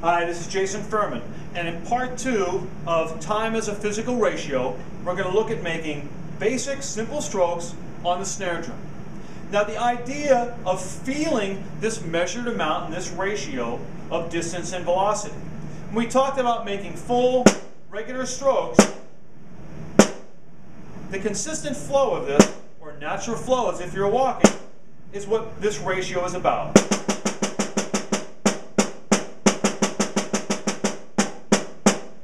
Hi, this is Jason Furman, and in part 2 of Time as a Physical Ratio, we're going to look at making basic, simple strokes on the snare drum. Now, the idea of feeling this measured amount and this ratio of distance and velocity. When we talked about making full, regular strokes, the consistent flow of this, or natural flow as if you're walking, is what this ratio is about.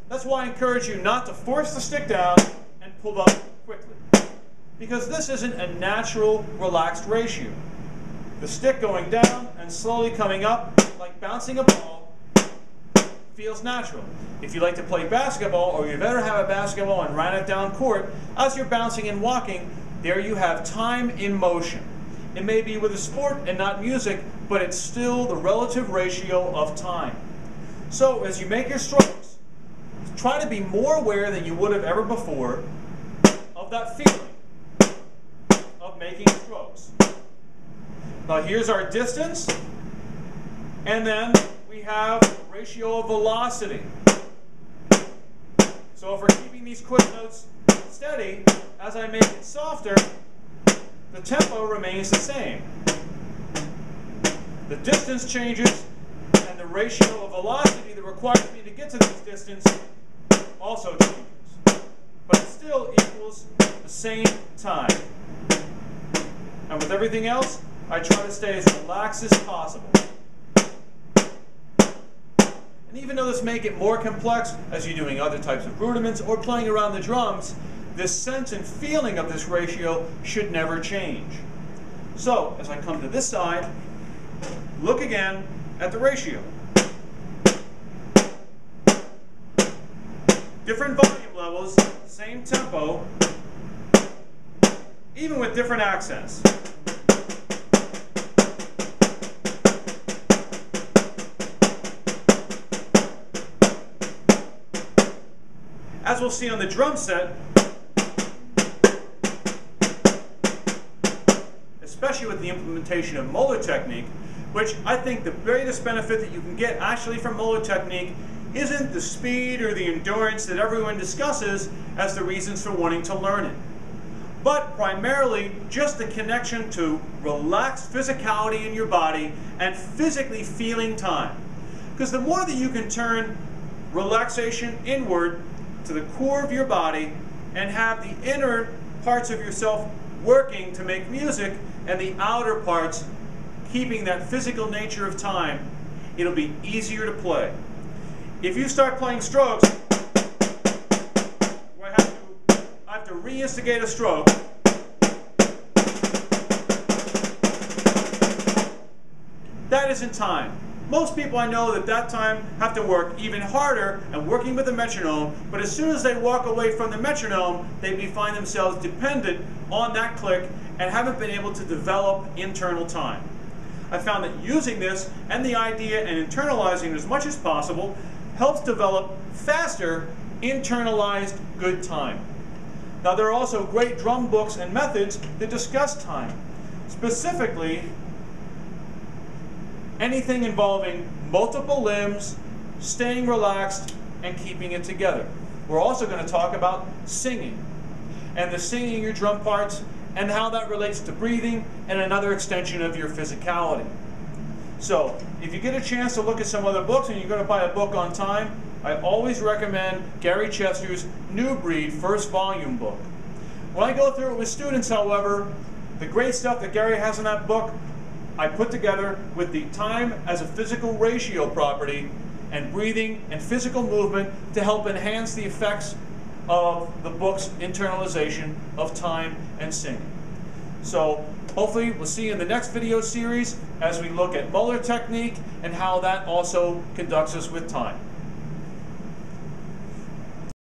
That's why I encourage you not to force the stick down and pull up quickly, because this isn't a natural, relaxed ratio. The stick going down and slowly coming up, like bouncing a ball, feels natural. If you like to play basketball, or you've ever had a basketball and ran it down court, as you're bouncing and walking, there you have time in motion. It may be with a sport and not music, but it's still the relative ratio of time. So as you make your strokes, try to be more aware than you would have ever before of that feeling of making strokes. Now here's our distance, and then we have the ratio of velocity. So if we're keeping these quick notes steady, as I make it softer, the tempo remains the same. The distance changes, and the ratio of velocity that requires me to get to this distance also changes. But it still equals the same time. And with everything else, I try to stay as relaxed as possible. And even though this may get more complex as you're doing other types of rudiments or playing around the drums, this sense and feeling of this ratio should never change. So, as I come to this side, look again at the ratio. Different volume levels, same tempo, even with different accents. As we'll see on the drum set, especially with the implementation of Moeller technique, which I think the greatest benefit that you can get actually from Moeller technique isn't the speed or the endurance that everyone discusses as the reasons for wanting to learn it, but primarily just the connection to relaxed physicality in your body and physically feeling time. Because the more that you can turn relaxation inward to the core of your body and have the inner parts of yourself working to make music and the outer parts keeping that physical nature of time, it'll be easier to play. If you start playing strokes, where I have to reinstigate a stroke, that isn't time. Most people I know at that time have to work even harder and working with the metronome, but as soon as they walk away from the metronome, they find themselves dependent on that click and haven't been able to develop internal time. I found that using this and the idea and internalizing it as much as possible helps develop faster, internalized good time. Now there are also great drum books and methods that discuss time. Specifically, anything involving multiple limbs, staying relaxed, and keeping it together. We're also going to talk about singing, and the singing your drum parts, and how that relates to breathing and another extension of your physicality. So, if you get a chance to look at some other books and you're going to buy a book on time, I always recommend Gary Chester's New Breed first volume book. When I go through it with students, however, the great stuff that Gary has in that book, I put together with the time as a physical ratio property and breathing and physical movement to help enhance the effects of the book's internalization of time and singing. So hopefully we'll see you in the next video series as we look at Moeller technique and how that also conducts us with time.